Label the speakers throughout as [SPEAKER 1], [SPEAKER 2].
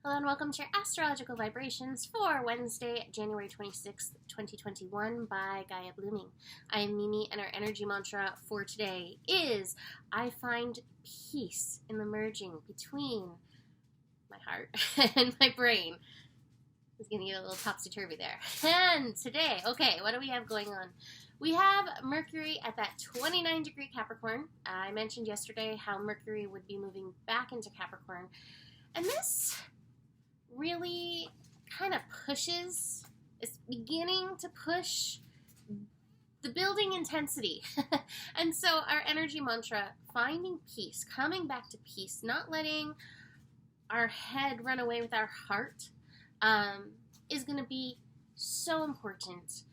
[SPEAKER 1] Hello and welcome to your astrological vibrations for Wednesday, January 26th, 2021 by Gaia Blooming. I am Mimi and our energy mantra for today is I find peace in the merging between my heart and my brain. I was going to get a little topsy-turvy there. And today, okay, what do we have going on? We have Mercury at that 29-degree Capricorn. I mentioned yesterday how Mercury would be moving back into Capricorn. And this really kind of pushes, it's beginning to push the building intensity. And so our energy mantra, finding peace, coming back to peace, not letting our head run away with our heart, is going to be so important.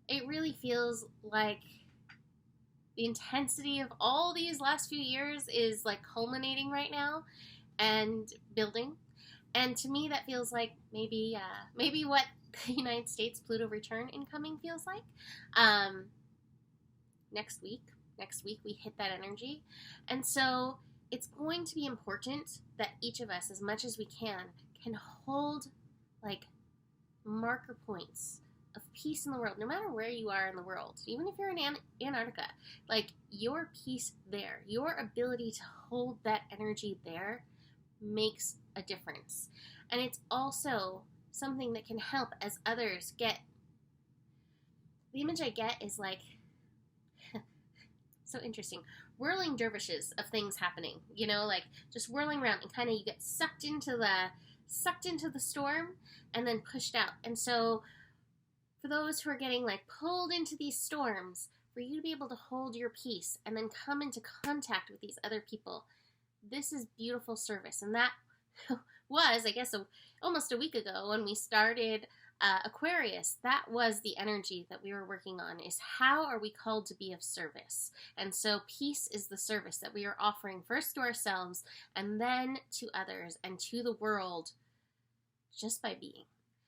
[SPEAKER 1] It really feels like the intensity of all these last few years is like culminating right now and building. And to me, that feels like maybe what the United States Pluto return incoming feels like. Next week we hit that energy. And so it's going to be important that each of us, as much as we can hold like marker points of peace in the world, no matter where you are in the world, even if you're in Antarctica, like your peace there, your ability to hold that energy there makes a difference. And it's also something that can help as others get, the image I get is like, so interesting, whirling dervishes of things happening, you know, like just whirling around and kind of you get sucked into the storm and then pushed out. And so for those who are getting like pulled into these storms, for you to be able to hold your peace and then come into contact with these other people, this is beautiful service. And that was, I guess, almost a week ago when we started Aquarius. That was the energy that we were working on, is how are we called to be of service? And so peace is the service that we are offering first to ourselves and then to others and to the world just by being.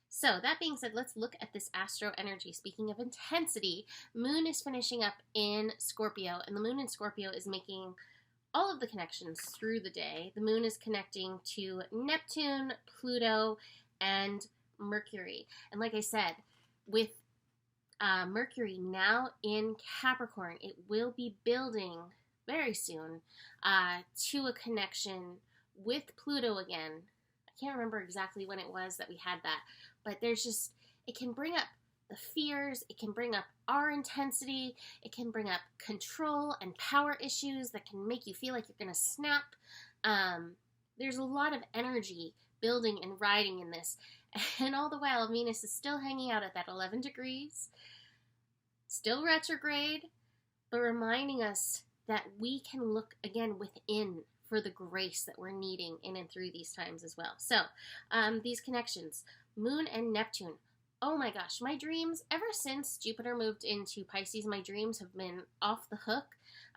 [SPEAKER 1] So that being said, let's look at this astro energy. Speaking of intensity, Moon is finishing up in Scorpio, and the Moon in Scorpio is making all of the connections through the day. The Moon is connecting to Neptune, Pluto, and Mercury. And like I said, with Mercury now in Capricorn, it will be building very soon to a connection with Pluto again. I can't remember exactly when it was that we had that, but there's just, it can bring up the fears, it can bring up our intensity, it can bring up control and power issues that can make you feel like you're going to snap. There's a lot of energy building and riding in this. And all the while, Venus is still hanging out at that 11 degrees, still retrograde, but reminding us that we can look again within for the grace that we're needing in and through these times as well. So these connections, Moon and Neptune. Oh my gosh, my dreams, ever since Jupiter moved into Pisces, my dreams have been off the hook.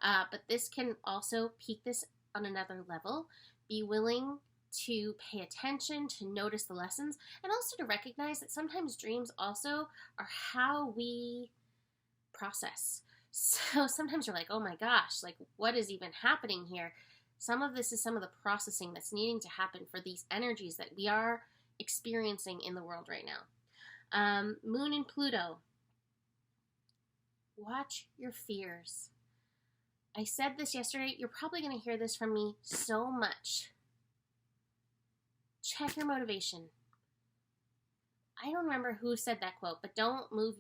[SPEAKER 1] But this can also peak this on another level. Be willing to pay attention, to notice the lessons, and also to recognize that sometimes dreams also are how we process. So sometimes you're like, oh my gosh, like what is even happening here? Some of this is some of the processing that's needing to happen for these energies that we are experiencing in the world right now. Moon and Pluto. Watch your fears. I said this yesterday. You're probably going to hear this from me so much. Check your motivation. I don't remember who said that quote, but don't move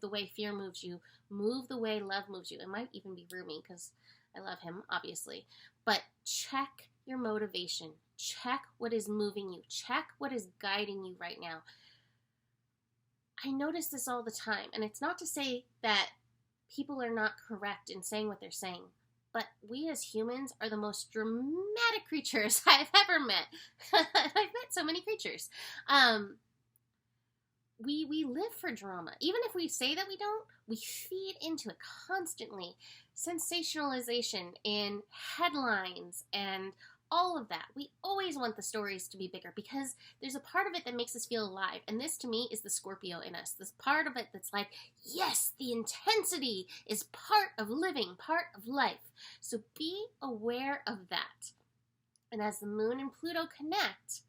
[SPEAKER 1] the way fear moves you. Move the way love moves you. It might even be Rumi, because I love him, obviously. But check your motivation. Check what is moving you. Check what is guiding you right now. I notice this all the time, and it's not to say that people are not correct in saying what they're saying, but we as humans are the most dramatic creatures I've ever met. I've met so many creatures. We live for drama. Even if we say that we don't, we feed into it constantly. Sensationalization in headlines and all of that. We always want the stories to be bigger because there's a part of it that makes us feel alive. And this, to me, is the Scorpio in us. This part of it that's like, yes, the intensity is part of living, part of life. So be aware of that. And as the Moon and Pluto connect,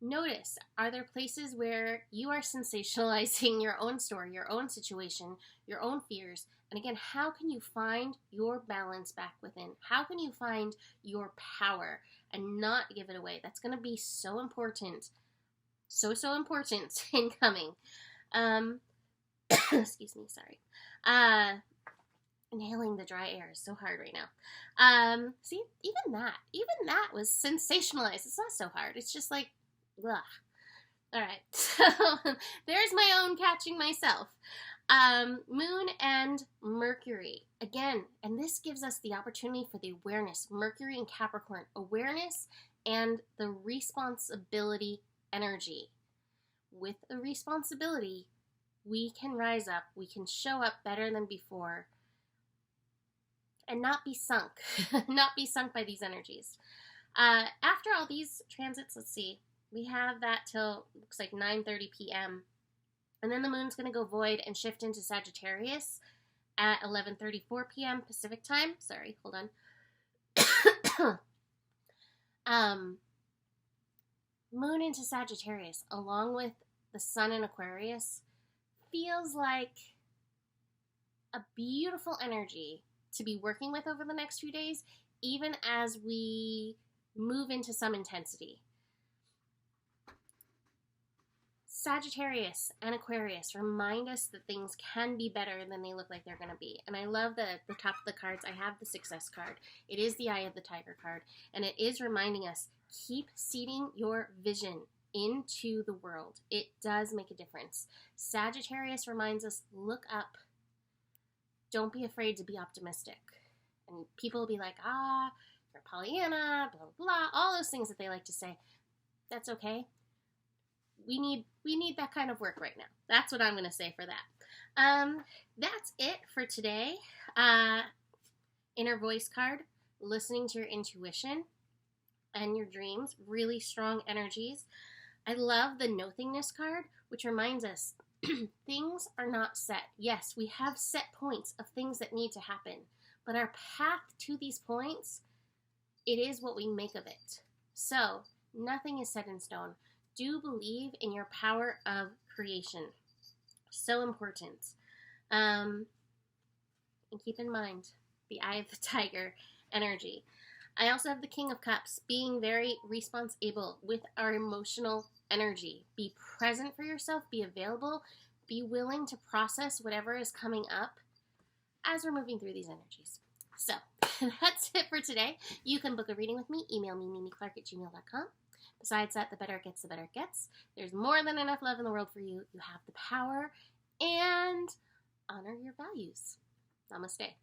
[SPEAKER 1] Notice, are there places where you are sensationalizing your own story, your own situation, your own fears? And again, how can you find your balance back within? How can you find your power and not give it away? That's going to be so important. So important incoming. Excuse me, sorry. Inhaling the dry air is so hard right now. See, even that was sensationalized. It's not so hard. It's just like, ugh. All right, so there's my own catching myself. Moon and Mercury. Again, and this gives us the opportunity for the awareness. Mercury and Capricorn, awareness and the responsibility energy. With the responsibility, we can rise up, we can show up better than before, and not be sunk, not be sunk by these energies. After all these transits, let's see, we have that till, looks like 9:30 p.m. And then the moon's going to go void and shift into Sagittarius at 11:34 p.m. Pacific time. Sorry, hold on. Moon into Sagittarius, along with the sun in Aquarius, feels like a beautiful energy to be working with over the next few days, even as we move into some intensity. Sagittarius and Aquarius remind us that things can be better than they look like they're going to be. And I love the top of the cards. I have the Success card. It is the Eye of the Tiger card. And it is reminding us, keep seeding your vision into the world. It does make a difference. Sagittarius reminds us, look up. Don't be afraid to be optimistic. And people will be like, you're Pollyanna, blah, blah, blah, all those things that they like to say. That's okay. We need that kind of work right now. That's what I'm going to say for that. That's it for today. Inner voice card, listening to your intuition and your dreams, really strong energies. I love the nothingness card, which reminds us things are not set. Yes, we have set points of things that need to happen, but our path to these points, it is what we make of it. So nothing is set in stone. Do believe in your power of creation. So important. And keep in mind the Eye of the Tiger energy. I also have the King of Cups, being very responsible with our emotional energy. Be present for yourself, be available, be willing to process whatever is coming up as we're moving through these energies. So that's it for today. You can book a reading with me. Email me, mimiclark@gmail.com. Besides that, the better it gets, the better it gets. There's more than enough love in the world for you. You have the power, and honor your values. Namaste.